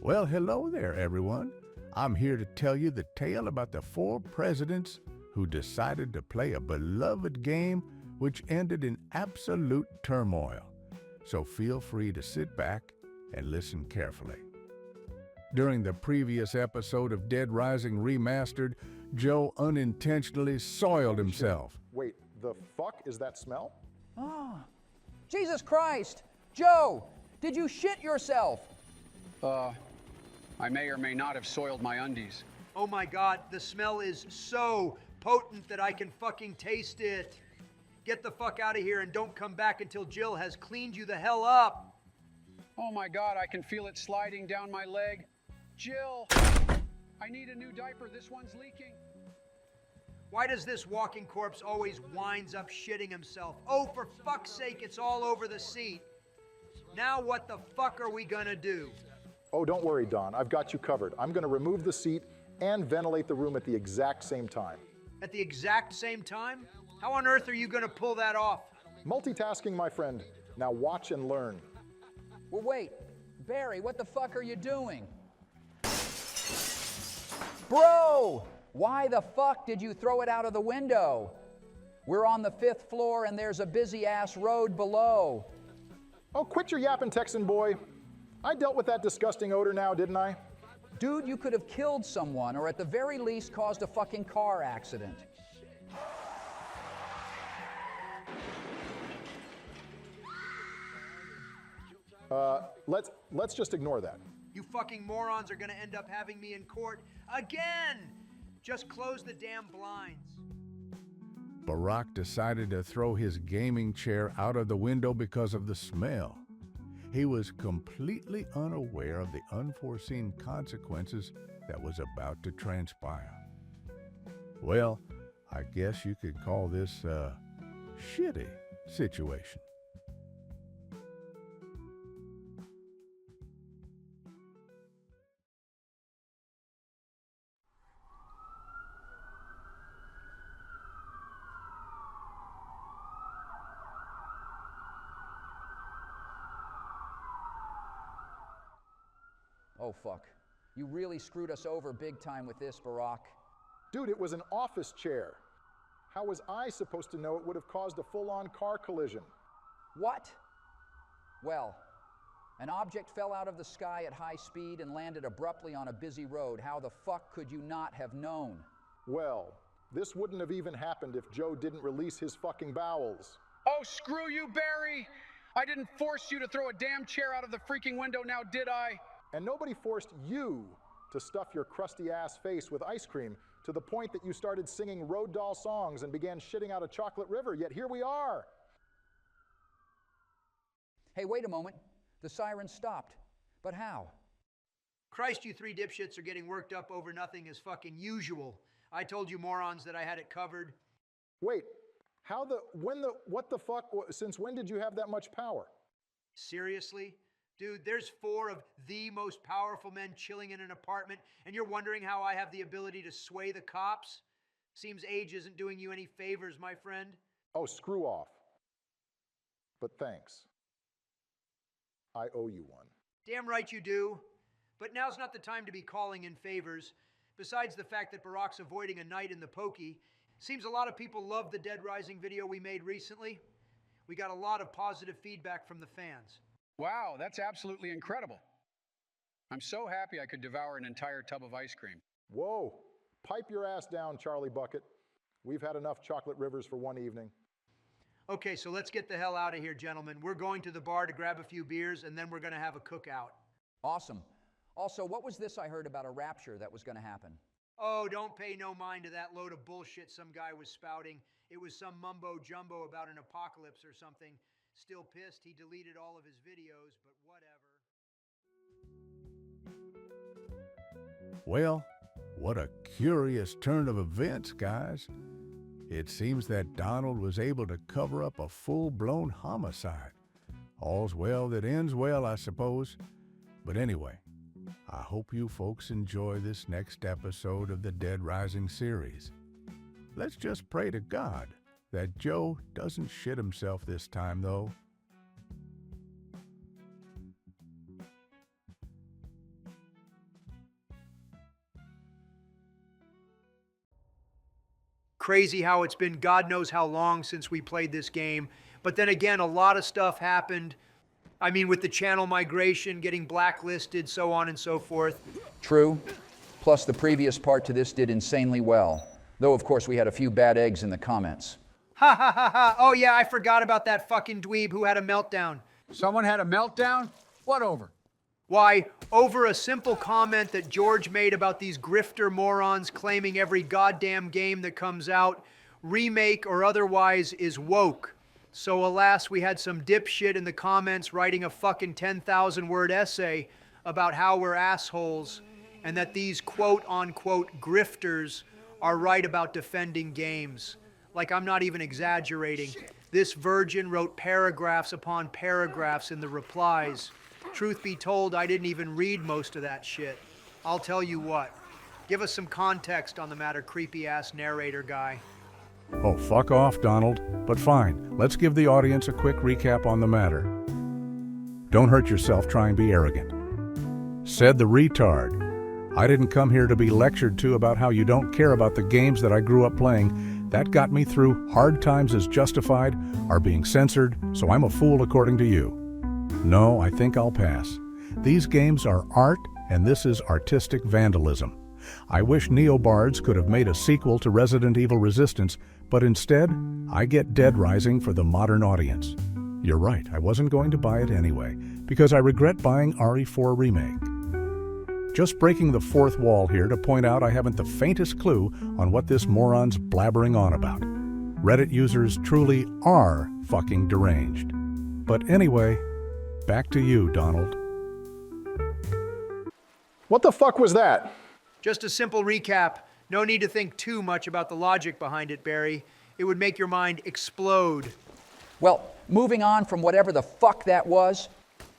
Well, hello there, everyone. I'm here to tell you the tale about the 4 presidents who decided to play a beloved game which ended in absolute turmoil. So feel free to sit back and listen carefully. During the previous episode of Dead Rising Remastered, Joe unintentionally soiled himself. Wait, the fuck is that smell? Ah, Jesus Christ! Joe, did you shit yourself? I may or may not have soiled my undies. Oh my God, the smell is so potent that I can fucking taste it. Get the fuck out of here and don't come back until Jill has cleaned you the hell up. Oh my God, I can feel it sliding down my leg. Jill, I need a new diaper. This one's leaking. Why does this walking corpse always winds up shitting himself? Oh, for fuck's sake, it's all over the seat. Now what the fuck are we gonna do? Oh, don't worry, Don. I've got you covered. I'm going to remove the seat and ventilate the room at the exact same time. At the exact same time? How on earth are you gonna pull that off? Multitasking, my friend. Now watch and learn. Well, wait. Barry, what the fuck are you doing? Bro! Why the fuck did you throw it out of the window? We're on the 5th floor and there's a busy-ass road below. Oh, quit your yapping, Texan boy. I dealt with that disgusting odor now, didn't I? Dude, you could have killed someone or at the very least caused a fucking car accident. Let's just ignore that. You fucking morons are gonna end up having me in court again! Just close the damn blinds. Barack decided to throw his gaming chair out of the window because of the smell. He was completely unaware of the unforeseen consequences that was about to transpire. Well, I guess you could call this a shitty situation. Oh, fuck. You really screwed us over big time with this, Barack. Dude, it was an office chair. How was I supposed to know it would have caused a full-on car collision? What? Well, an object fell out of the sky at high speed and landed abruptly on a busy road. How the fuck could you not have known? Well, this wouldn't have even happened if Joe didn't release his fucking bowels. Oh, screw you, Barry! I didn't force you to throw a damn chair out of the freaking window, now did I? And nobody forced you to stuff your crusty-ass face with ice cream to the point that you started singing road doll songs and began shitting out a chocolate river, yet here we are. Hey, wait a moment. The siren stopped. But how? Christ, you 3 dipshits are getting worked up over nothing as fucking usual. I told you morons that I had it covered. Wait, what the fuck, since when did you have that much power? Seriously? Dude, there's 4 of the most powerful men chilling in an apartment, and you're wondering how I have the ability to sway the cops? Seems age isn't doing you any favors, my friend. Oh, screw off. But thanks. I owe you one. Damn right you do. But now's not the time to be calling in favors. Besides the fact that Barack's avoiding a night in the pokey, seems a lot of people loved the Dead Rising video we made recently. We got a lot of positive feedback from the fans. Wow, that's absolutely incredible. I'm so happy I could devour an entire tub of ice cream. Whoa, pipe your ass down, Charlie Bucket. We've had enough chocolate rivers for one evening. Okay, so let's get the hell out of here, gentlemen. We're going to the bar to grab a few beers, and then we're gonna have a cookout. Awesome. Also, what was this I heard about a rapture that was going to happen? Oh, don't pay no mind to that load of bullshit some guy was spouting. It was some mumbo-jumbo about an apocalypse or something. Still pissed he deleted all of his videos, but whatever. Well, what a curious turn of events, guys. It seems that Donald was able to cover up a full-blown homicide. All's well that ends well, I suppose. But anyway, I hope you folks enjoy this next episode of the Dead Rising series. Let's just pray to God that Joe doesn't shit himself this time, though. crazy how it's been God knows how long since we played this game. But then again, a lot of stuff happened. I mean, with the channel migration, getting blacklisted, so on and so forth. True. Plus, the previous part to this did insanely well. Though, of course, we had a few bad eggs in the comments. Ha ha ha ha. Oh yeah, I forgot about that fucking dweeb who had a meltdown. Someone had a meltdown? What over? Why, over a simple comment that George made about these grifter morons claiming every goddamn game that comes out, remake or otherwise, is woke. So alas, we had some dipshit in the comments writing a fucking 10,000 word essay about how we're assholes and that these quote-unquote grifters are right about defending games. Like, I'm not even exaggerating. This virgin wrote paragraphs upon paragraphs in the replies. Truth be told, I didn't even read most of that shit. I'll tell you what. Give us some context on the matter, creepy-ass narrator guy. Oh, fuck off, Donald. But fine, let's give the audience a quick recap on the matter. Don't hurt yourself trying to be arrogant. Said the retard. I didn't come here to be lectured to about how you don't care about the games that I grew up playing. That got me through Hard Times is Justified, are being censored, so I'm a fool according to you. No, I think I'll pass. These games are art, and this is artistic vandalism. I wish Neobards could have made a sequel to Resident Evil Resistance, but instead, I get Dead Rising for the modern audience. You're right, I wasn't going to buy it anyway, because I regret buying RE4 Remake. Just breaking the fourth wall here to point out I haven't the faintest clue on what this moron's blabbering on about. Reddit users truly are fucking deranged. But anyway, back to you, Donald. What the fuck was that? Just a simple recap. No need to think too much about the logic behind it, Barry. It would make your mind explode. Well, moving on from whatever the fuck that was,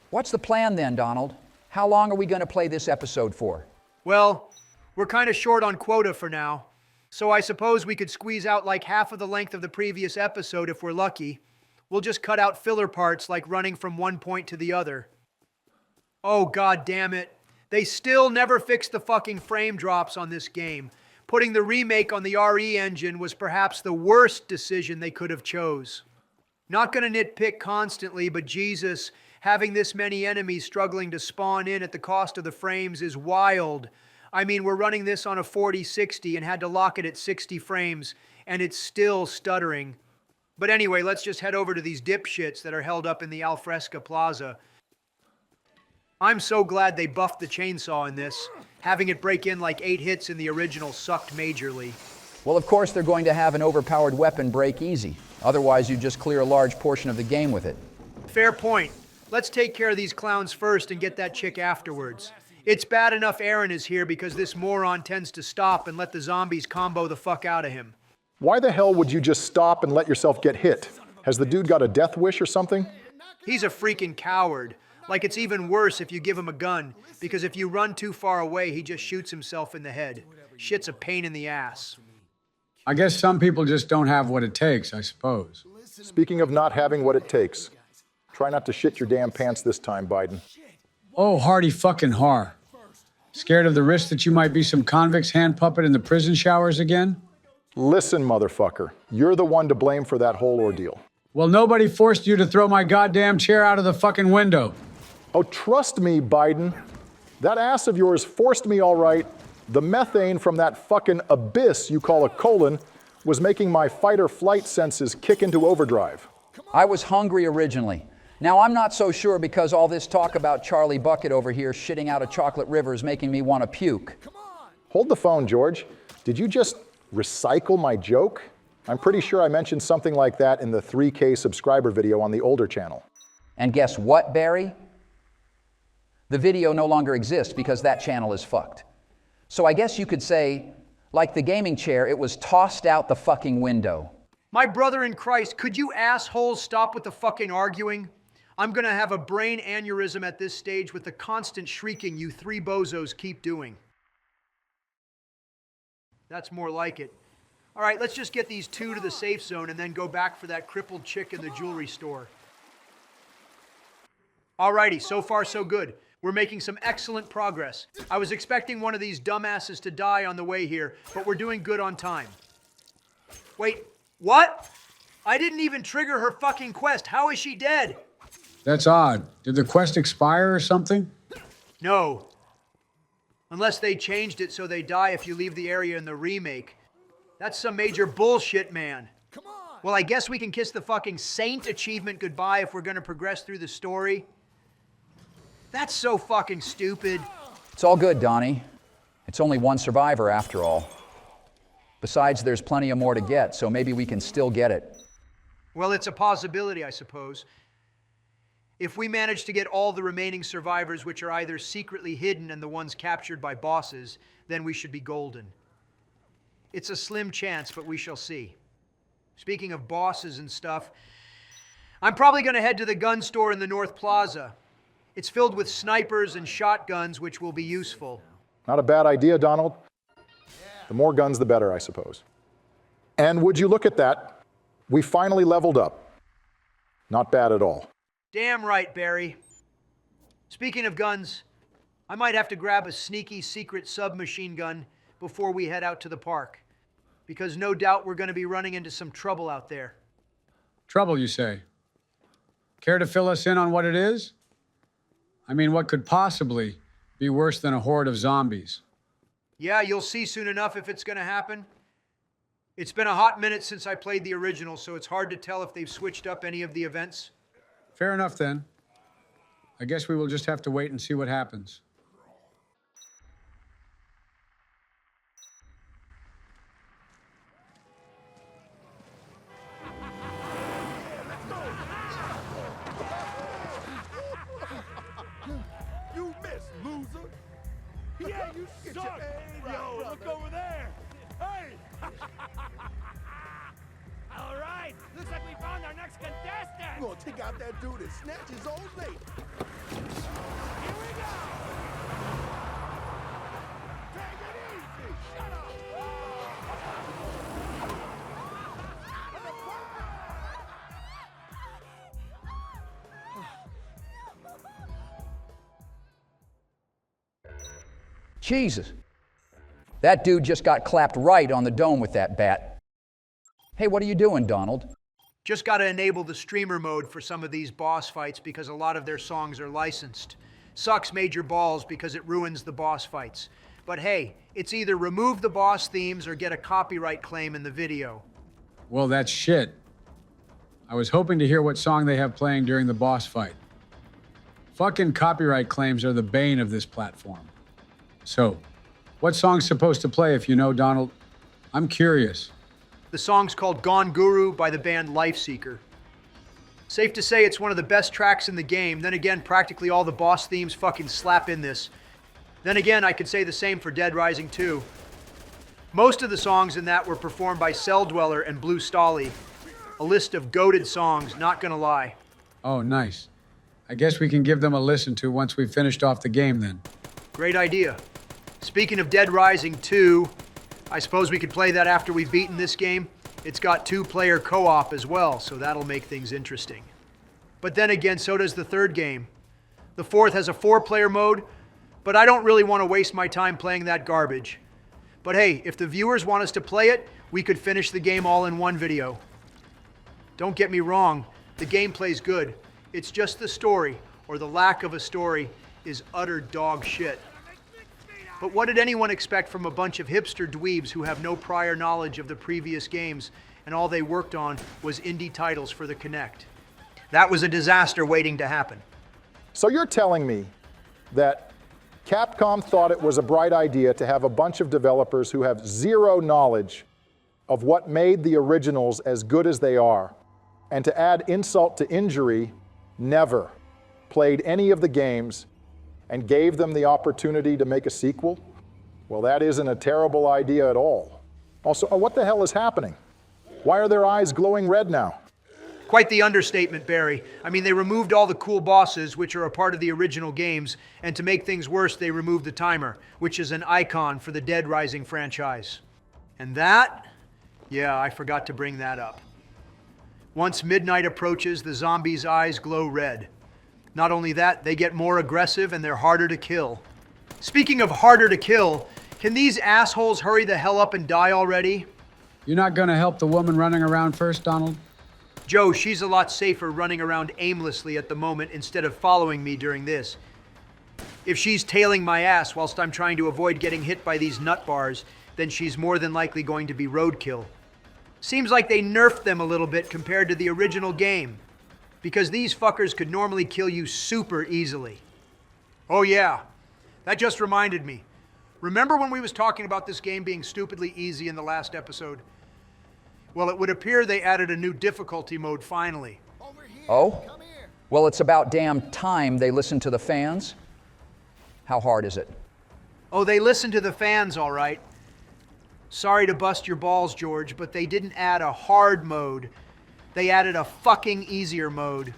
what's the plan then, Donald? How long are we going to play this episode for? Well, we're kind of short on quota for now, so I suppose we could squeeze out like half of the length of the previous episode if we're lucky. We'll just cut out filler parts like running from one point to the other. Oh, god damn it. They still never fixed the fucking frame drops on this game. Putting the remake on the RE engine was perhaps the worst decision they could have chose. Not gonna nitpick constantly, but Jesus, having this many enemies struggling to spawn in at the cost of the frames is wild. I mean, we're running this on a 4060 and had to lock it at 60 frames, and it's still stuttering. But anyway, let's just head over to these dipshits that are held up in the Alfresca Plaza. I'm so glad they buffed the chainsaw in this. Having it break in like 8 hits in the original sucked majorly. Well, of course they're going to have an overpowered weapon break easy. Otherwise, you just clear a large portion of the game with it. Fair point. Let's take care of these clowns first and get that chick afterwards. It's bad enough Aaron is here because this moron tends to stop and let the zombies combo the fuck out of him. Why the hell would you just stop and let yourself get hit? Has the dude got a death wish or something? He's a freaking coward. Like, it's even worse if you give him a gun, because if you run too far away, he just shoots himself in the head. Shit's a pain in the ass. I guess some people just don't have what it takes, I suppose. Speaking of not having what it takes, try not to shit your damn pants this time, Biden. Oh, hardy fucking har. Scared of the risk that you might be some convict's hand puppet in the prison showers again? Listen, motherfucker, you're the one to blame for that whole ordeal. Well, nobody forced you to throw my goddamn chair out of the fucking window. Oh, trust me, Biden. That ass of yours forced me all right. The methane from that fucking abyss you call a colon was making my fight or flight senses kick into overdrive. I was hungry originally. Now I'm not so sure because all this talk about Charlie Bucket over here shitting out a chocolate river is making me want to puke. Hold the phone, George. Did you just recycle my joke? I'm pretty sure I mentioned something like that in the 3K subscriber video on the older channel. And guess what, Barry? The video no longer exists because that channel is fucked. So I guess you could say, like the gaming chair, it was tossed out the fucking window. My brother in Christ, could you assholes stop with the fucking arguing? I'm gonna have a brain aneurysm at this stage with the constant shrieking you three bozos keep doing. That's more like it. All right, let's just get these two to the safe zone and then go back for that crippled chick in the jewelry store. Alrighty, so far so good. We're making some excellent progress. I was expecting one of these dumbasses to die on the way here, but we're doing good on time. Wait, what? I didn't even trigger her fucking quest. How is she dead? That's odd. Did the quest expire or something? No. Unless they changed it so they die if you leave the area in the remake. That's some major bullshit, man. Well, I guess we can kiss the fucking Saint achievement goodbye if we're gonna progress through the story. That's so fucking stupid. It's all good, Donnie. It's only one survivor after all. Besides, there's plenty of more to get, so maybe we can still get it. Well, it's a possibility, I suppose. If we manage to get all the remaining survivors, which are either secretly hidden and the ones captured by bosses, then we should be golden. It's a slim chance, but we shall see. Speaking of bosses and stuff, I'm probably going to head to the gun store in the North Plaza. It's filled with snipers and shotguns, which will be useful. Not a bad idea, Donald. The more guns, the better, I suppose. And would you look at that? We finally leveled up. Not bad at all. Damn right, Barry. Speaking of guns, I might have to grab a sneaky secret submachine gun before we head out to the park. Because no doubt we're going to be running into some trouble out there. Trouble, you say? Care to fill us in on what it is? I mean, what could possibly be worse than a horde of zombies? Yeah, you'll see soon enough if it's going to happen. It's been a hot minute since I played the original, so it's hard to tell if they've switched up any of the events. Fair enough, then. I guess we will just have to wait and see what happens. You missed, loser! Yeah, you suck! Yo, look over there! Hey! All right, looks like we found our next contestant! We're gonna take out that dude and snatch his old lady. Here we go! Take it easy! Shut up! Jesus. That dude just got clapped right on the dome with that bat. Hey, what are you doing, Donald? Just got to enable the streamer mode for some of these boss fights because a lot of their songs are licensed. Sucks major balls because it ruins the boss fights. But hey, it's either remove the boss themes or get a copyright claim in the video. Well, that's shit. I was hoping to hear what song they have playing during the boss fight. Fucking copyright claims are the bane of this platform. So, what song's supposed to play if you know, Donald? I'm curious. The song's called Gone Guru by the band Lifeseeker. Safe to say it's one of the best tracks in the game. Then again, practically all the boss themes fucking slap in this. Then again, I could say the same for Dead Rising 2. Most of the songs in that were performed by Cell Dweller and Blue Stolly. A list of goated songs, not gonna lie. Oh, nice. I guess we can give them a listen to once we've finished off the game then. Great idea. Speaking of Dead Rising 2, I suppose we could play that after we've beaten this game. It's got 2-player co-op as well, so that'll make things interesting. But then again, so does the third game. The fourth has a 4-player mode, but I don't really want to waste my time playing that garbage. But hey, if the viewers want us to play it, we could finish the game all in one video. Don't get me wrong, the gameplay's good. It's just the story, or the lack of a story, is utter dog shit. But what did anyone expect from a bunch of hipster dweebs who have no prior knowledge of the previous games and all they worked on was indie titles for the Kinect? That was a disaster waiting to happen. So you're telling me that Capcom thought it was a bright idea to have a bunch of developers who have zero knowledge of what made the originals as good as they are, and to add insult to injury, never played any of the games and gave them the opportunity to make a sequel? Well, that isn't a terrible idea at all. Also, what the hell is happening? Why are their eyes glowing red now? Quite the understatement, Barry. I mean, they removed all the cool bosses, which are a part of the original games, and to make things worse, they removed the timer, which is an icon for the Dead Rising franchise. And that? Yeah, I forgot to bring that up. Once midnight approaches, the zombies' eyes glow red. Not only that, they get more aggressive and they're harder to kill. Speaking of harder to kill, can these assholes hurry the hell up and die already? You're not gonna help the woman running around first, Donald? Joe, she's a lot safer running around aimlessly at the moment instead of following me during this. If she's tailing my ass whilst I'm trying to avoid getting hit by these nut bars, then she's more than likely going to be roadkill. Seems like they nerfed them a little bit compared to the original game, because these fuckers could normally kill you super easily. Oh yeah, that just reminded me. Remember when we was talking about this game being stupidly easy in the last episode? Well, it would appear they added a new difficulty mode finally. Oh? Well, it's about damn time they listen to the fans. How hard is it? Oh, they listen to the fans, all right. Sorry to bust your balls, George, but they didn't add a hard mode. They added a fucking easier mode.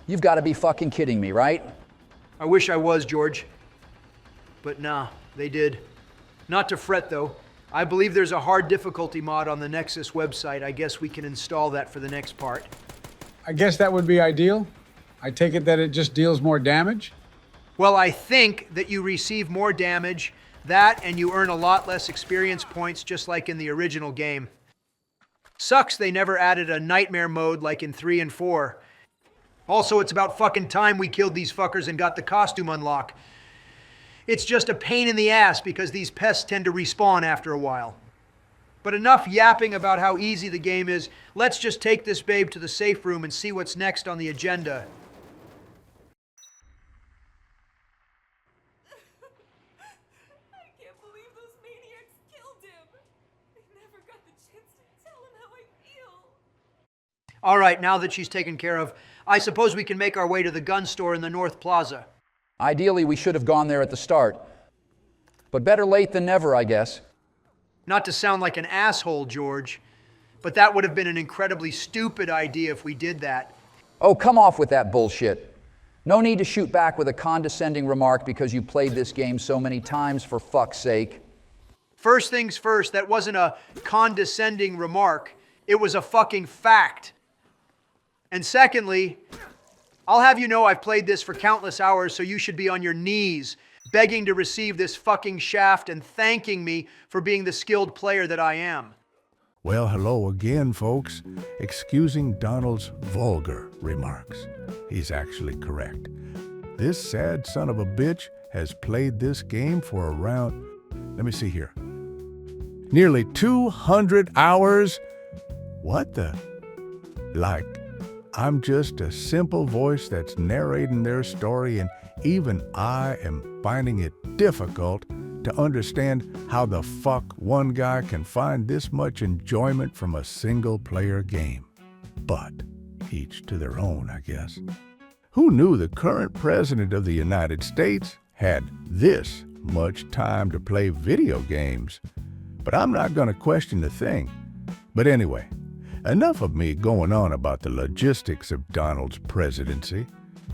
You've got to be fucking kidding me, right? I wish I was, George. But nah, they did. Not to fret, though. I believe there's a hard difficulty mod on the Nexus website. I guess we can install that for the next part. I guess that would be ideal. I take it that it just deals more damage? Well, I think that you receive more damage, that, and you earn a lot less experience points, just like in the original game. Sucks they never added a nightmare mode like in 3 and 4. Also, it's about fucking time we killed these fuckers and got the costume unlock. It's just a pain in the ass because these pests tend to respawn after a while. But enough yapping about how easy the game is. Let's just take this babe to the safe room and see what's next on the agenda. I can't believe those maniacs killed him. I never got the chance to tell him how I feel. All right, now that she's taken care of, I suppose we can make our way to the gun store in the North Plaza. Ideally, we should have gone there at the start. But better late than never, I guess. Not to sound like an asshole, George, but that would have been an incredibly stupid idea if we did that. Oh, come off with that bullshit. No need to shoot back with a condescending remark because you played this game so many times, for fuck's sake. First things first, that wasn't a condescending remark. It was a fucking fact. And secondly, I'll have you know I've played this for countless hours, so you should be on your knees, begging to receive this fucking shaft and thanking me for being the skilled player that I am. Well, hello again, folks. Excusing Donald's vulgar remarks. He's actually correct. This sad son of a bitch has played this game for around, let me see here, nearly 200 hours? What the? Like, I'm just a simple voice that's narrating their story, and even I am finding it difficult to understand how the fuck one guy can find this much enjoyment from a single-player game. But each to their own, I guess. Who knew the current president of the United States had this much time to play video games? But I'm not going to question a thing. But anyway, enough of me going on about the logistics of Donald's presidency,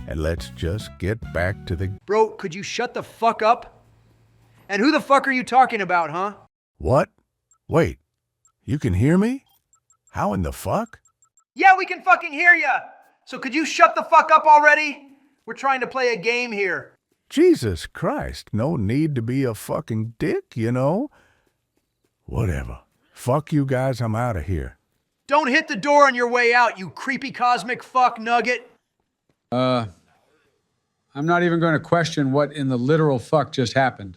and let's just get back to the... Bro, could you shut the fuck up? And who the fuck are you talking about, huh? What? Wait, you can hear me? How in the fuck? Yeah, we can fucking hear ya! So could you shut the fuck up already? We're trying to play a game here. Jesus Christ, no need to be a fucking dick, you know? Whatever. Fuck you guys, I'm out of here. Don't hit the door on your way out, you creepy cosmic fuck nugget. I'm not even going to question what in the literal fuck just happened.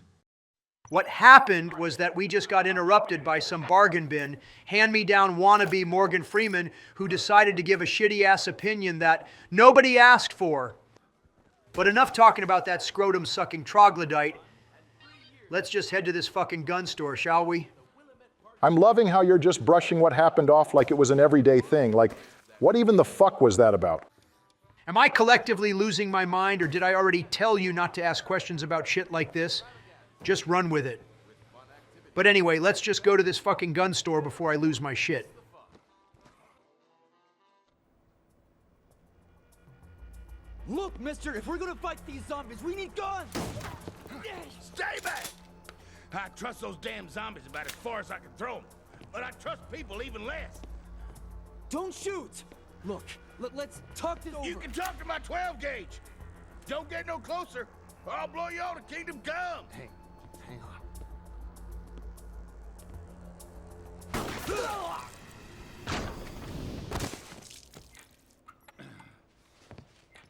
What happened was that we just got interrupted by some bargain bin, hand-me-down wannabe Morgan Freeman who decided to give a shitty-ass opinion that nobody asked for. But enough talking about that scrotum-sucking troglodyte. Let's just head to this fucking gun store, shall we? I'm loving how you're just brushing what happened off like it was an everyday thing. Like, what even the fuck was that about? Am I collectively losing my mind, or did I already tell you not to ask questions about shit like this? Just run with it. But anyway, let's just go to this fucking gun store before I lose my shit. Look, mister, if we're gonna fight these zombies, we need guns! Stay back! I trust those damn zombies about as far as I can throw them, but I trust people even less. Don't shoot! Look, let's talk this over. You can talk to my 12 gauge. Don't get no closer, or I'll blow you all to kingdom come. Hey, hang on.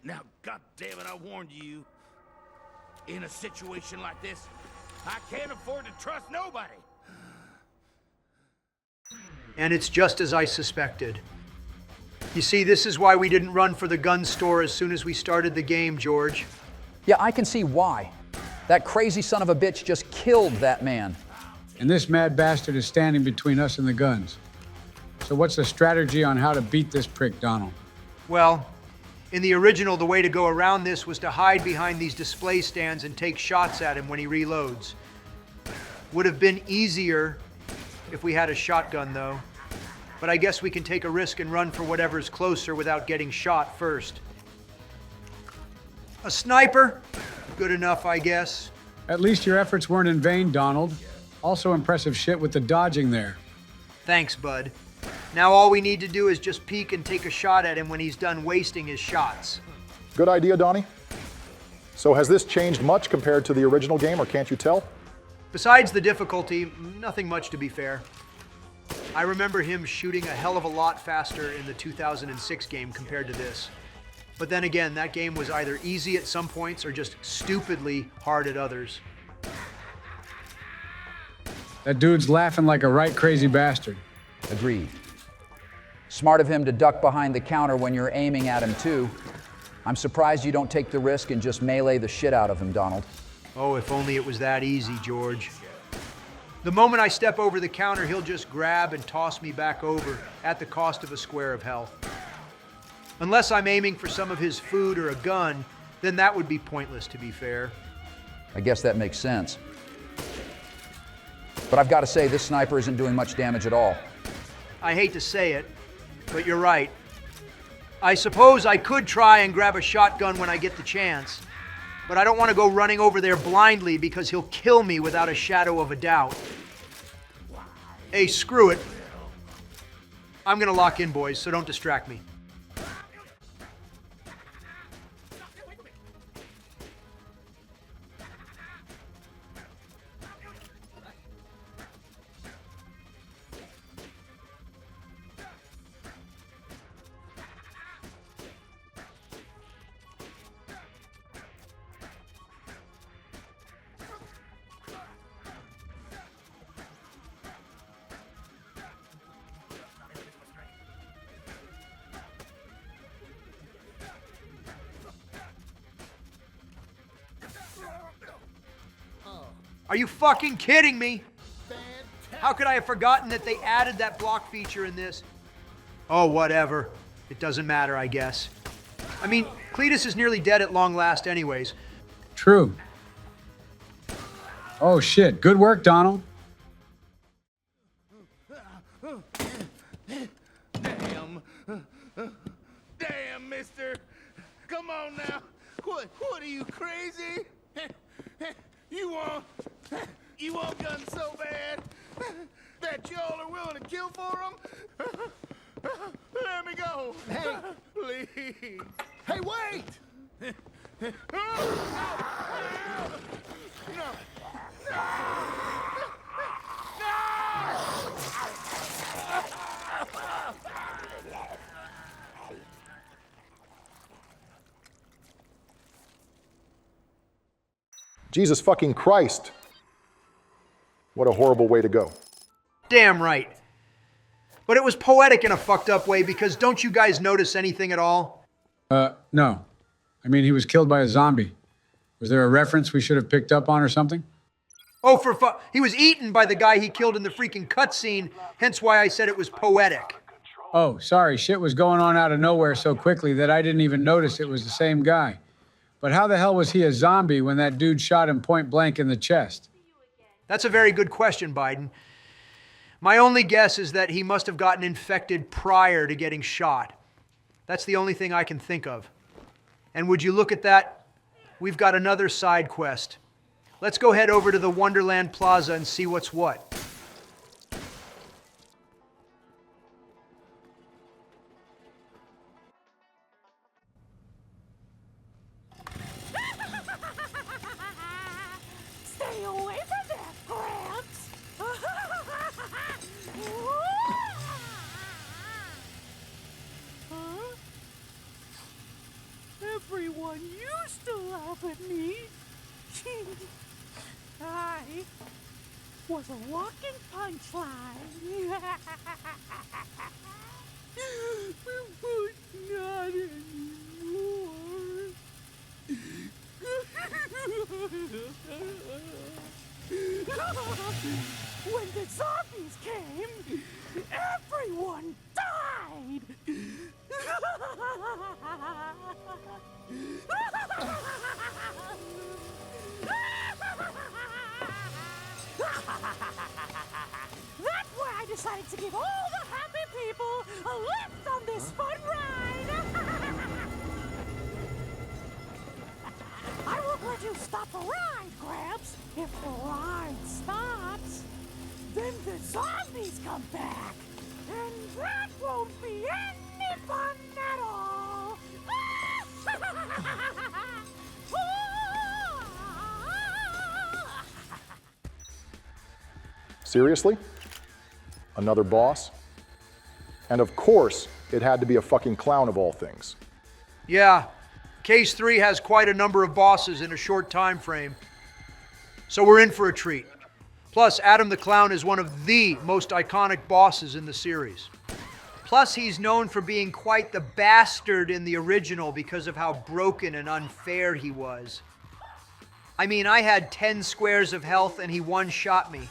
Now, goddammit, I warned you. In a situation like this, I can't afford to trust nobody. And it's just as I suspected. You see, this is why we didn't run for the gun store as soon as we started the game, George. Yeah, I can see why. That crazy son of a bitch just killed that man. And this mad bastard is standing between us and the guns. So what's the strategy on how to beat this prick, Donald? Well, in the original, the way to go around this was to hide behind these display stands and take shots at him when he reloads. Would have been easier if we had a shotgun, though. But I guess we can take a risk and run for whatever's closer without getting shot first. A sniper? Good enough, I guess. At least your efforts weren't in vain, Donald. Also impressive shit with the dodging there. Thanks, bud. Now all we need to do is just peek and take a shot at him when he's done wasting his shots. Good idea, Donnie. So has this changed much compared to the original game, or can't you tell? Besides the difficulty, nothing much to be fair. I remember him shooting a hell of a lot faster in the 2006 game compared to this. But then again, that game was either easy at some points or just stupidly hard at others. That dude's laughing like a right crazy bastard. Agreed. Smart of him to duck behind the counter when you're aiming at him, too. I'm surprised you don't take the risk and just melee the shit out of him, Donald. Oh, if only it was that easy, George. The moment I step over the counter, he'll just grab and toss me back over at the cost of a square of health. Unless I'm aiming for some of his food or a gun, then that would be pointless, to be fair. I guess that makes sense. But I've got to say, this sniper isn't doing much damage at all. I hate to say it, but you're right. I suppose I could try and grab a shotgun when I get the chance, but I don't want to go running over there blindly because he'll kill me without a shadow of a doubt. Hey, screw it. I'm gonna lock in, boys, so don't distract me. Are you fucking kidding me? How could I have forgotten that they added that block feature in this? Oh, whatever. It doesn't matter, I guess. I mean, Cletus is nearly dead at long last anyways. True. Oh shit, good work, Donald. Damn, mister. Come on now. What are you, crazy? You want guns so bad that y'all are willing to kill for them? Let me go. Hey. Please. Hey, wait! No. Jesus fucking Christ. What a horrible way to go. Damn right. But it was poetic in a fucked up way because don't you guys notice anything at all? No. I mean, he was killed by a zombie. Was there a reference we should have picked up on or something? Oh, he was eaten by the guy he killed in the freaking cutscene, hence why I said it was poetic. Oh, sorry, shit was going on out of nowhere so quickly that I didn't even notice it was the same guy. But how the hell was he a zombie when that dude shot him point blank in the chest? That's a very good question, Biden. My only guess is that he must have gotten infected prior to getting shot. That's the only thing I can think of. And would you look at that? We've got another side quest. Let's go head over to the Wonderland Plaza and see what's what. Stay away from that, Gramps! Everyone used to laugh at me. I was a walking punchline. But not anymore. When the zombies came, everyone died. That's why I decided to give all the happy people a lift on this fun ride. I won't let you stop the ride, Gramps. If the ride stops, then the zombies come back. And that won't be any fun at all. Seriously? Another boss? And of course, it had to be a fucking clown of all things. Yeah, Case 3 has quite a number of bosses in a short time frame. So we're in for a treat. Plus, Adam the Clown is one of the most iconic bosses in the series. Plus, he's known for being quite the bastard in the original because of how broken and unfair he was. I mean, I had 10 squares of health and he one-shot me.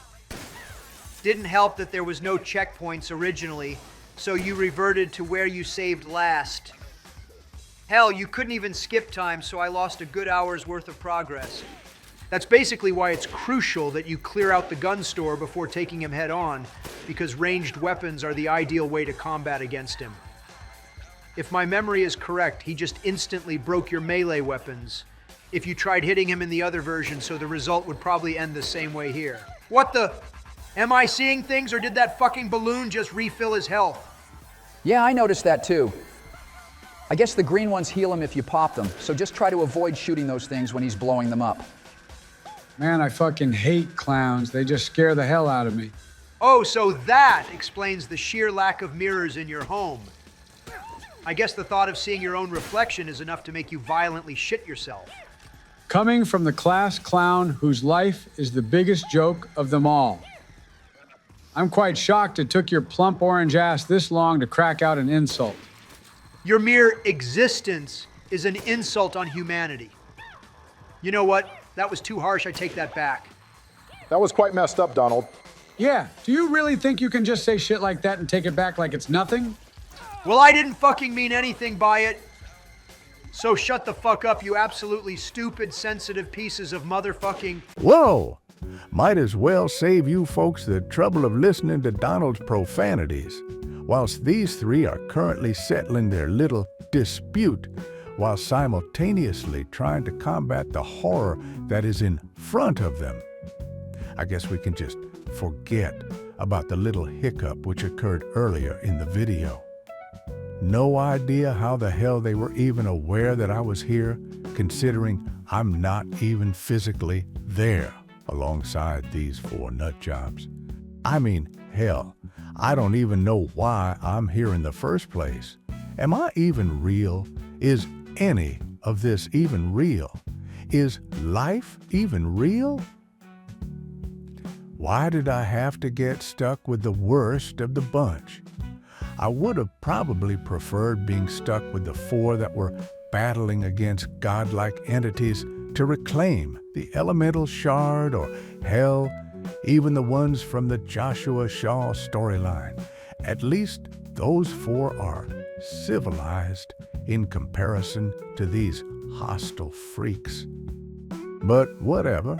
Didn't help that there was no checkpoints originally, so you reverted to where you saved last. Hell, you couldn't even skip time, so I lost a good hour's worth of progress. That's basically why it's crucial that you clear out the gun store before taking him head on, because ranged weapons are the ideal way to combat against him. If my memory is correct, he just instantly broke your melee weapons if you tried hitting him in the other version, so the result would probably end the same way here. What the? Am I seeing things, or did that fucking balloon just refill his health? Yeah, I noticed that too. I guess the green ones heal him if you pop them, so just try to avoid shooting those things when he's blowing them up. Man, I fucking hate clowns. They just scare the hell out of me. Oh, so that explains the sheer lack of mirrors in your home. I guess the thought of seeing your own reflection is enough to make you violently shit yourself. Coming from the class clown whose life is the biggest joke of them all. I'm quite shocked it took your plump orange ass this long to crack out an insult. Your mere existence is an insult on humanity. You know what? That was too harsh. I take that back. That was quite messed up, Donald. Yeah, do you really think you can just say shit like that and take it back like it's nothing? Well, I didn't fucking mean anything by it. So shut the fuck up, you absolutely stupid, sensitive pieces of motherfucking... Whoa! Might as well save you folks the trouble of listening to Donald's profanities, whilst these three are currently settling their little dispute, while simultaneously trying to combat the horror that is in front of them. I guess we can just forget about the little hiccup which occurred earlier in the video. No idea how the hell they were even aware that I was here, considering I'm not even physically there alongside these four nut jobs. I mean, hell, I don't even know why I'm here in the first place. Am I even real? Is any of this even real? Is life even real? Why did I have to get stuck with the worst of the bunch? I would have probably preferred being stuck with the four that were battling against godlike entities to reclaim the elemental shard, or hell, even the ones from the Joshua Shaw storyline. At least those four are civilized in comparison to these hostile freaks. But whatever,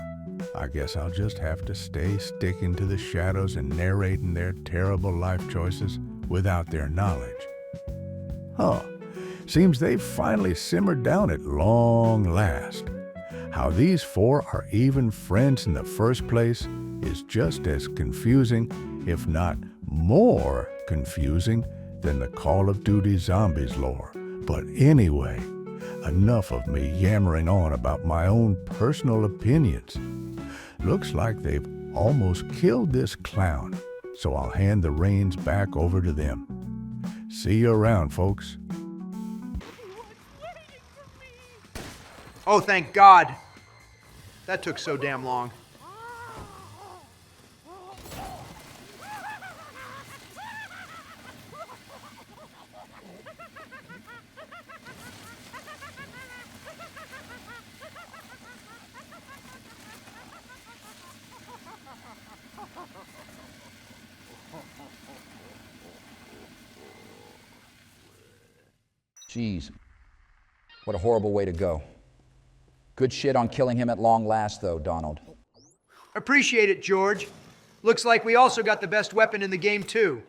I guess I'll just have to stay sticking to the shadows and narrating their terrible life choices without their knowledge. Huh, seems they've finally simmered down at long last. How these four are even friends in the first place is just as confusing, if not more confusing, than the Call of Duty Zombies lore. But anyway, enough of me yammering on about my own personal opinions. Looks like they've almost killed this clown, so I'll hand the reins back over to them. See you around, folks. He was waiting for me. Oh, thank God. That took so damn long. Jeez. What a horrible way to go. Good shit on killing him at long last, though, Donald. Appreciate it, George. Looks like we also got the best weapon in the game, too.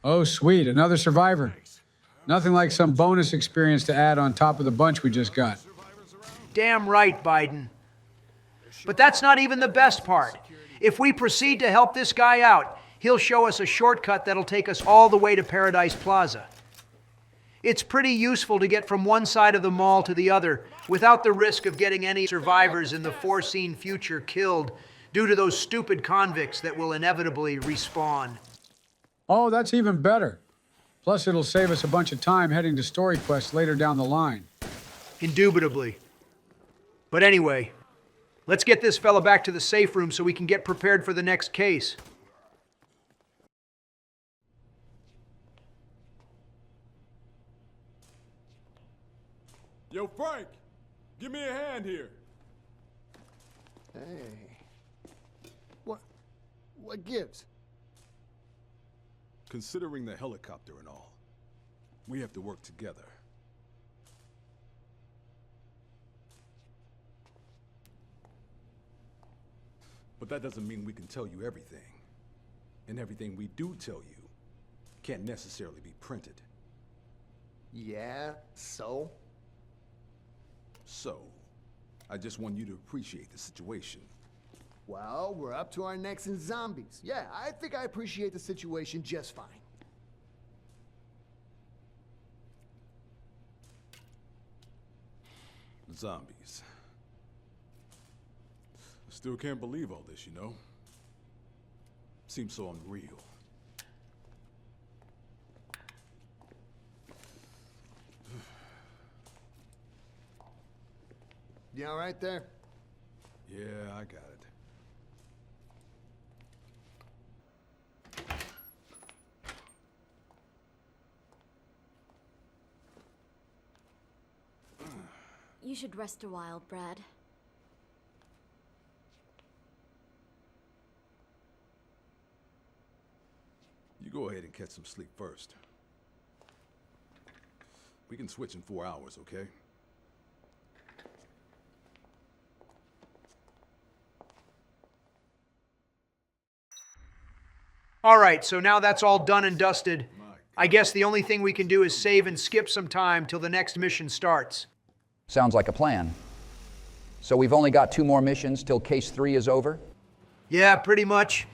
Oh, sweet, another survivor. Nothing like some bonus experience to add on top of the bunch we just got. Damn right, Biden. But that's not even the best part. If we proceed to help this guy out, he'll show us a shortcut that'll take us all the way to Paradise Plaza. It's pretty useful to get from one side of the mall to the other without the risk of getting any survivors in the foreseen future killed due to those stupid convicts that will inevitably respawn. Oh, that's even better. Plus, it'll save us a bunch of time heading to story quests later down the line. Indubitably. But anyway, let's get this fella back to the safe room so we can get prepared for the next case. Yo, Frank, give me a hand here. Hey. What gives? Considering the helicopter and all, we have to work together. But that doesn't mean we can tell you everything. And everything we do tell you can't necessarily be printed. Yeah, so? So, I just want you to appreciate the situation. Well, we're up to our necks in zombies. Yeah, I think I appreciate the situation just fine. Zombies. I still can't believe all this, you know? Seems so unreal. You all right there? Yeah, I got it. You should rest a while, Brad. You go ahead and catch some sleep first. We can switch in 4 hours, okay? All right, so now that's all done and dusted. I guess the only thing we can do is save and skip some time till the next mission starts. Sounds like a plan. So we've only got 2 more missions till case 3 is over? Yeah, pretty much.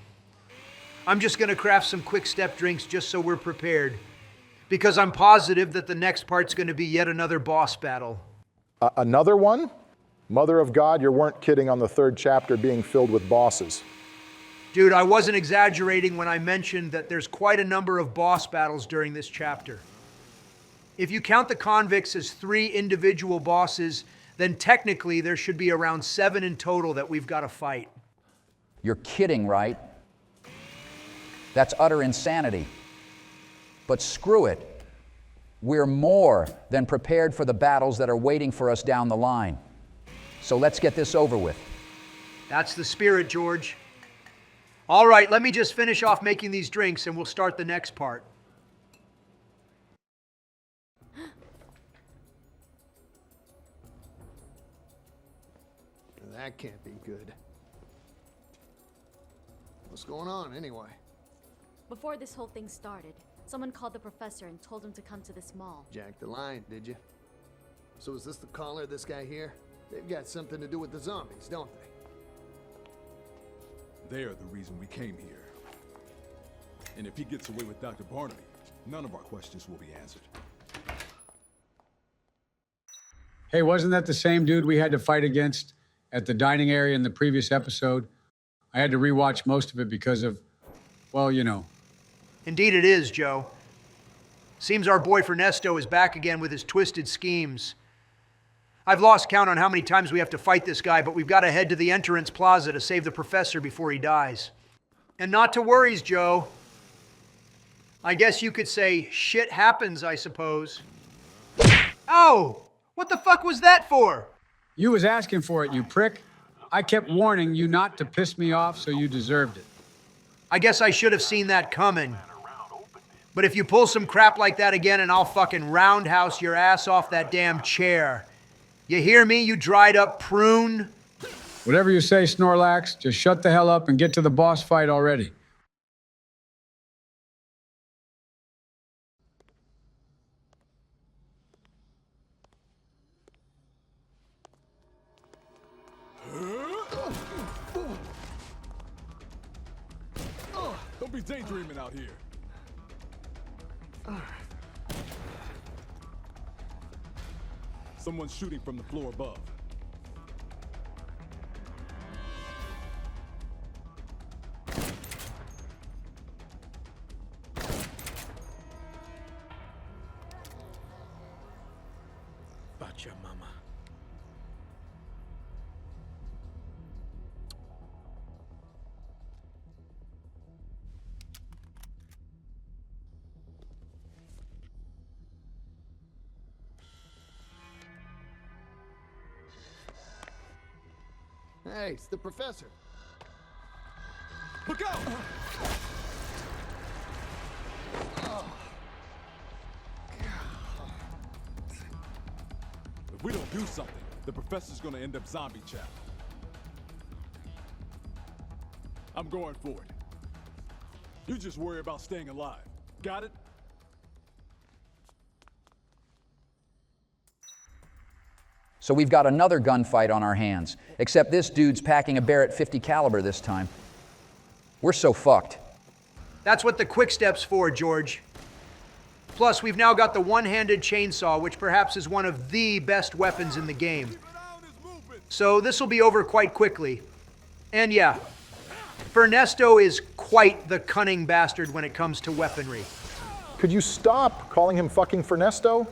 I'm just gonna craft some quick step drinks just so we're prepared. Because I'm positive that the next part's gonna be yet another boss battle. Another one? Mother of God, you weren't kidding on the 3rd chapter being filled with bosses. Dude, I wasn't exaggerating when I mentioned that there's quite a number of boss battles during this chapter. If you count the convicts as 3 individual bosses, then technically there should be around 7 in total that we've got to fight. You're kidding, right? That's utter insanity. But screw it. We're more than prepared for the battles that are waiting for us down the line. So let's get this over with. That's the spirit, George. All right, let me just finish off making these drinks and we'll start the next part. That can't be good. What's going on, anyway? Before this whole thing started, someone called the professor and told him to come to this mall. Jack the Lion, did you? So is this the caller, this guy here? They've got something to do with the zombies, don't they? They are the reason we came here. And if he gets away with Dr. Barnaby, none of our questions will be answered. Hey, wasn't that the same dude we had to fight against at the dining area in the previous episode? I had to rewatch most of it because of, well, you know. Indeed it is, Joe. Seems our boy Ernesto is back again with his twisted schemes. I've lost count on how many times we have to fight this guy, but we've got to head to the entrance plaza to save the professor before he dies. And not to worries, Joe. I guess you could say shit happens, I suppose. Oh! What the fuck was that for? You was asking for it, you prick. I kept warning you not to piss me off, so you deserved it. I guess I should have seen that coming. But if you pull some crap like that again, and I'll fucking roundhouse your ass off that damn chair. You hear me, you dried up prune? Whatever you say, Snorlax, just shut the hell up and get to the boss fight already. Don't be daydreaming out here. Someone's shooting from the floor above. Bacha mama. Hey, it's the professor. Look out! If we don't do something, the professor's gonna end up zombie chapped. I'm going for it. You just worry about staying alive. Got it? So we've got another gunfight on our hands, except this dude's packing a Barrett 50 caliber this time. We're so fucked. That's what the quick step's for, George. Plus, we've now got the one-handed chainsaw, which perhaps is one of the best weapons in the game. So this will be over quite quickly. And yeah, Ernesto is quite the cunning bastard when it comes to weaponry. Could you stop calling him fucking Ernesto?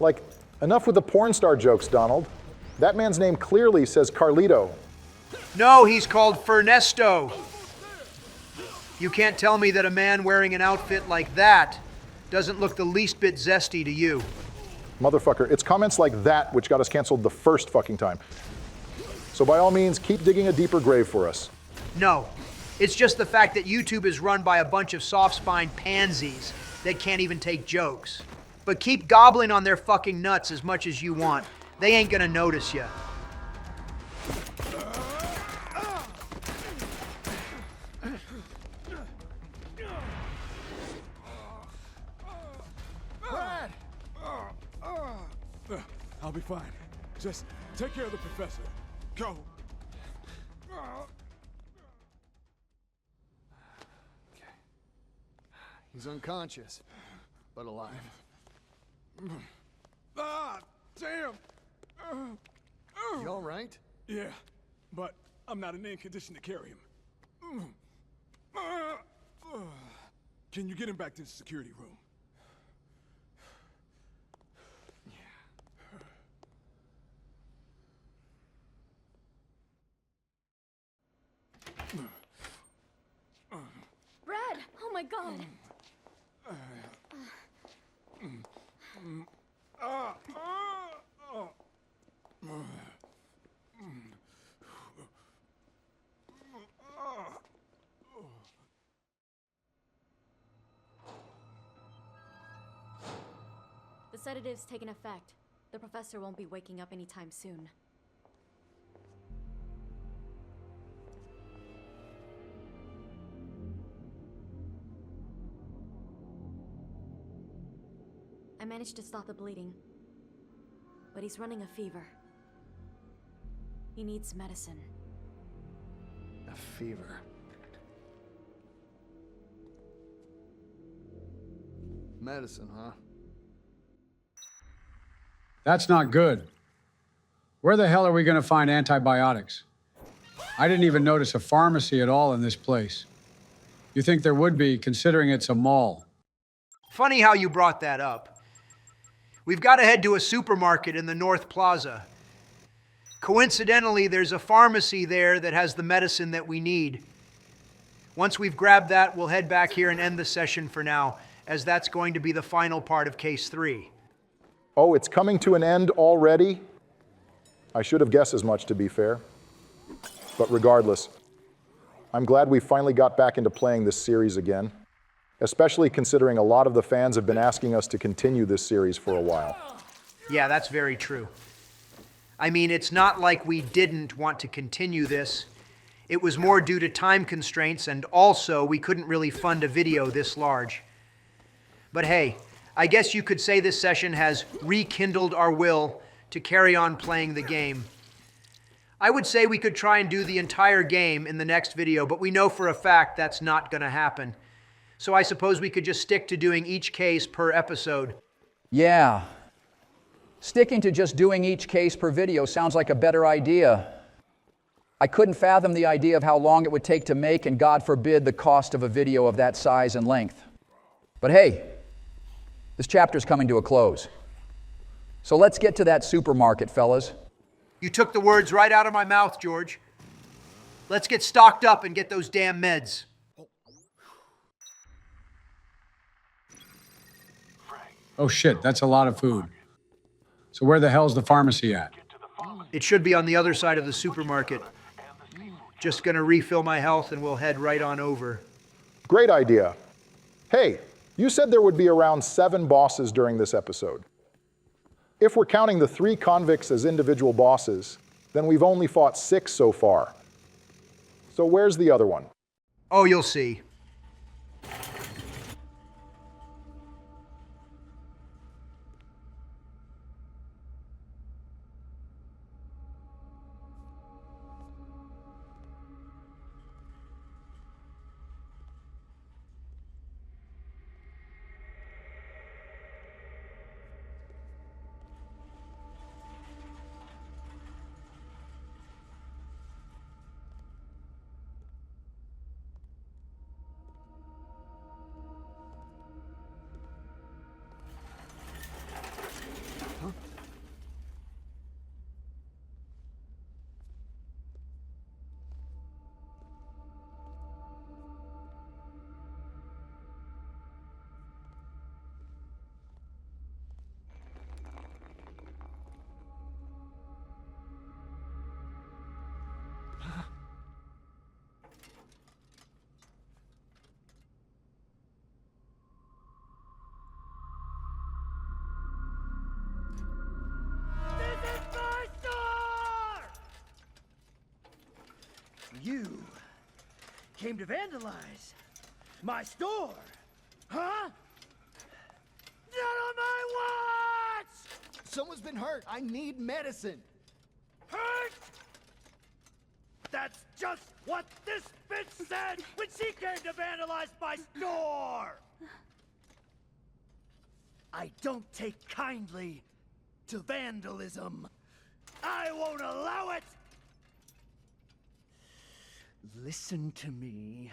Like, enough with the porn star jokes, Donald. That man's name clearly says Carlito. No, he's called Ernesto. You can't tell me that a man wearing an outfit like that doesn't look the least bit zesty to you. Motherfucker, it's comments like that which got us canceled the first fucking time. So by all means, keep digging a deeper grave for us. No, it's just the fact that YouTube is run by a bunch of soft-spined pansies that can't even take jokes. But keep gobbling on their fucking nuts as much as you want. They ain't gonna notice you. Brad! I'll be fine. Just take care of the professor. Go. Okay. He's unconscious, but alive. Ah, damn! You all right? Yeah, but I'm not in any condition to carry him. Can you get him back to the security room? Brad! Oh my god! The sedative's taken effect. The professor won't be waking up anytime soon. I managed to stop the bleeding, but he's running a fever. He needs medicine. A fever. Medicine, huh? That's not good. Where the hell are we going to find antibiotics? I didn't even notice a pharmacy at all in this place. You think there would be, considering it's a mall. Funny how you brought that up. We've got to head to a supermarket in the North Plaza. Coincidentally, there's a pharmacy there that has the medicine that we need. Once we've grabbed that, we'll head back here and end the session for now, as that's going to be the final part of Case 3. Oh, it's coming to an end already? I should have guessed as much, to be fair. But regardless, I'm glad we finally got back into playing this series again, especially considering a lot of the fans have been asking us to continue this series for a while. Yeah, that's very true. I mean, it's not like we didn't want to continue this. It was more due to time constraints, and also we couldn't really fund a video this large. But hey, I guess you could say this session has rekindled our will to carry on playing the game. I would say we could try and do the entire game in the next video, but we know for a fact that's not going to happen. So I suppose we could just stick to doing each case per episode. Yeah. Sticking to just doing each case per video sounds like a better idea. I couldn't fathom the idea of how long it would take to make, and God forbid the cost of a video of that size and length. But hey, this chapter's coming to a close. So let's get to that supermarket, fellas. You took the words right out of my mouth, George. Let's get stocked up and get those damn meds. Oh shit, that's a lot of food. So where the hell's the pharmacy at? It should be on the other side of the supermarket. Just gonna refill my health and we'll head right on over. Great idea. Hey, you said there would be around 7 bosses during this episode. If we're counting the 3 convicts as individual bosses, then we've only fought 6 so far. So where's the other one? Oh, you'll see. You came to vandalize my store, huh? Not on my watch! Someone's been hurt. I need medicine. Hurt? That's just what this bitch said when she came to vandalize my store! I don't take kindly to vandalism. I won't allow it! Listen to me,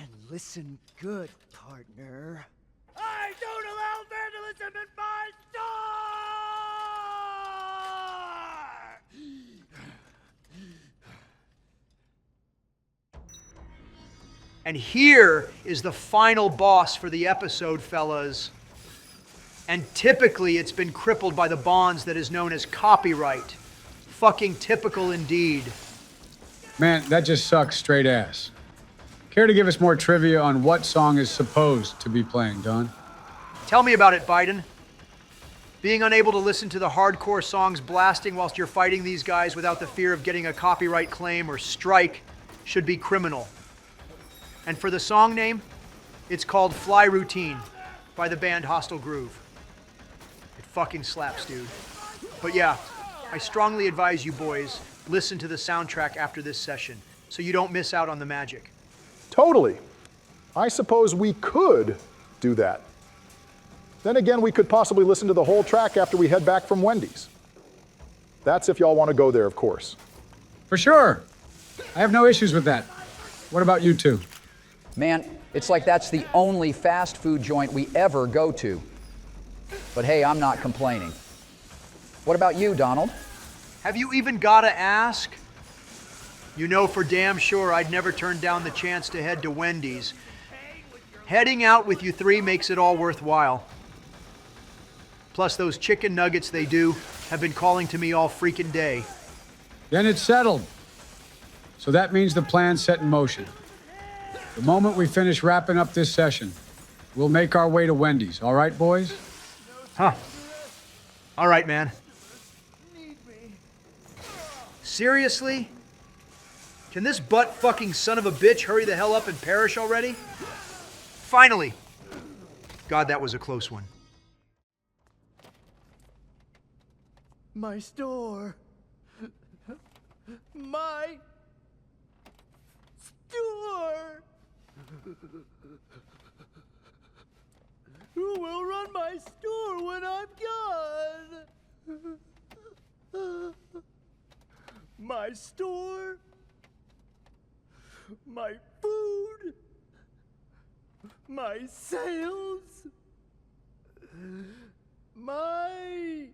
and listen good, partner. I don't allow vandalism in my store! And here is the final boss for the episode, fellas. And typically it's been crippled by the bonds that is known as copyright. Fucking typical indeed. Man, that just sucks straight ass. Care to give us more trivia on what song is supposed to be playing, Don? Tell me about it, Biden. Being unable to listen to the hardcore songs blasting whilst you're fighting these guys without the fear of getting a copyright claim or strike should be criminal. And for the song name, it's called Fly Routine by the band Hostile Groove. It fucking slaps, dude. But yeah, I strongly advise you boys listen to the soundtrack after this session so you don't miss out on the magic. Totally. I suppose we could do that. Then again, we could possibly listen to the whole track after we head back from Wendy's. That's if y'all want to go there, of course. For sure. I have no issues with that. What about you two? Man, it's like that's the only fast food joint we ever go to. But hey, I'm not complaining. What about you, Donald? Have you even gotta ask? You know for damn sure I'd never turn down the chance to head to Wendy's. Heading out with you three makes it all worthwhile. Plus those chicken nuggets they do have been calling to me all freaking day. Then it's settled. So that means the plan's set in motion. The moment we finish wrapping up this session, we'll make our way to Wendy's. All right, boys? Huh. All right, man. Seriously? Can this butt-fucking son of a bitch hurry the hell up and perish already? Finally! God, that was a close one. My store. My store. Who will run my store when I'm gone? My store. My food. My sales. My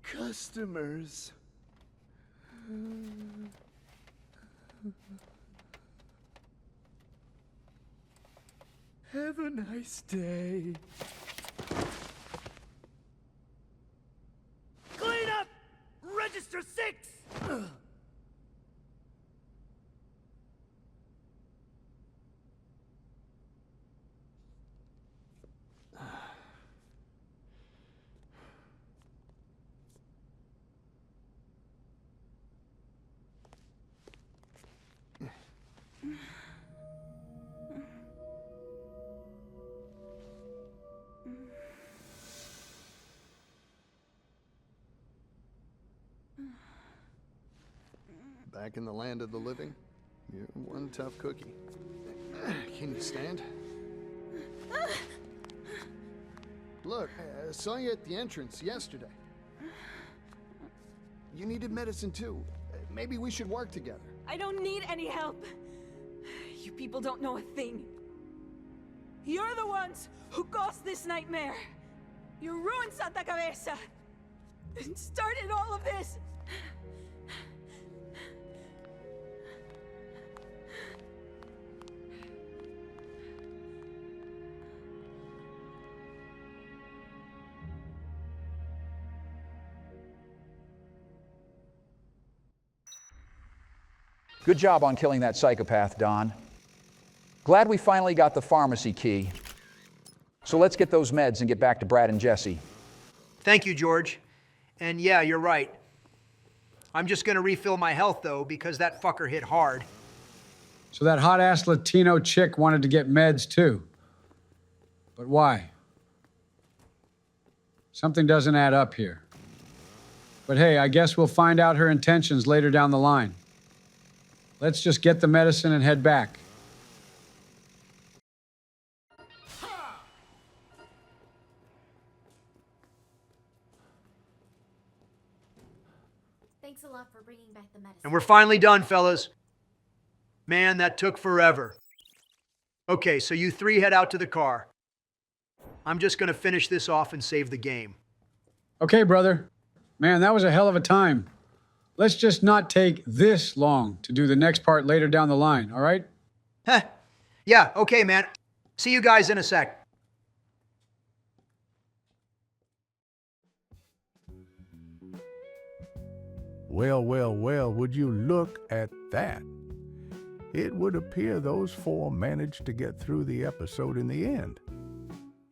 customers. Have a nice day. Clean up! Register 6! Back in the land of the living, you're one tough cookie. Can you stand? Look, I saw you at the entrance yesterday. You needed medicine too. Maybe we should work together. I don't need any help. You people don't know a thing. You're the ones who caused this nightmare. You ruined Santa Cabeza. And started all of this. Good job on killing that psychopath, Don. Glad we finally got the pharmacy key. So let's get those meds and get back to Brad and Jesse. Thank you, George. And yeah, you're right. I'm just gonna refill my health, though, because that fucker hit hard. So that hot-ass Latino chick wanted to get meds, too. But why? Something doesn't add up here. But hey, I guess we'll find out her intentions later down the line. Let's just get the medicine and head back. Thanks a lot for bringing back the medicine. And we're finally done, fellas. Man, that took forever. Okay, so you three head out to the car. I'm just gonna finish this off and save the game. Okay, brother. Man, that was a hell of a time. Let's just not take this long to do the next part later down the line, all right? Heh. Yeah, okay, man. See you guys in a sec. Well, well, well, would you look at that? It would appear those four managed to get through the episode in the end.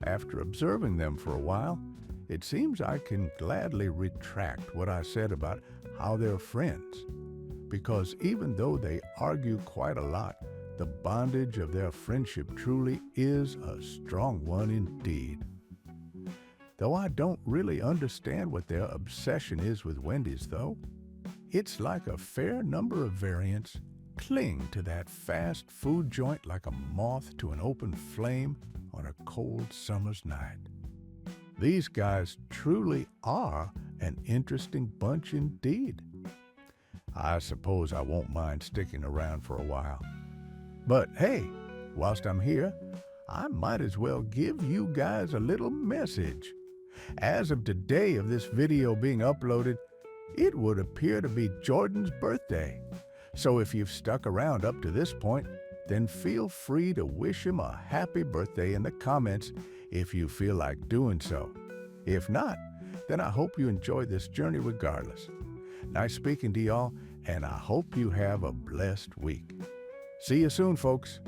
After observing them for a while, it seems I can gladly retract what I said about how they're friends, because even though they argue quite a lot, the bondage of their friendship truly is a strong one indeed. Though I don't really understand what their obsession is with Wendy's, though. It's like a fair number of variants cling to that fast food joint like a moth to an open flame on a cold summer's night. These guys truly are an interesting bunch indeed. I suppose I won't mind sticking around for a while. But hey, whilst I'm here, I might as well give you guys a little message. As of today of this video being uploaded, it would appear to be Jordan's birthday. So if you've stuck around up to this point, then feel free to wish him a happy birthday in the comments if you feel like doing so. If not, then I hope you enjoyed this journey regardless. Nice speaking to y'all, and I hope you have a blessed week. See you soon, folks.